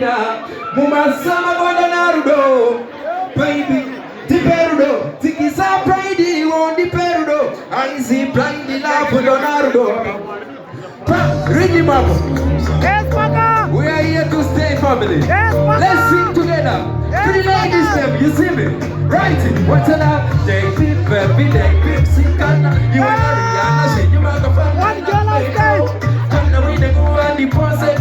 Mumasama Narudo, baby, the Perudo, Tikisa Pride, on the Perudo, I see Pride love for Narudo. Read him up. Yes, Spaccah. We are here to stay, family. Yes, Spaccah. Let's sing together. Yes, Three ladies, them, you see me? Right it. What's it up? They beep, baby, they beep, Sikana. You are Rihanna, you microphone. One girl on stage. Come now, we go and deposit.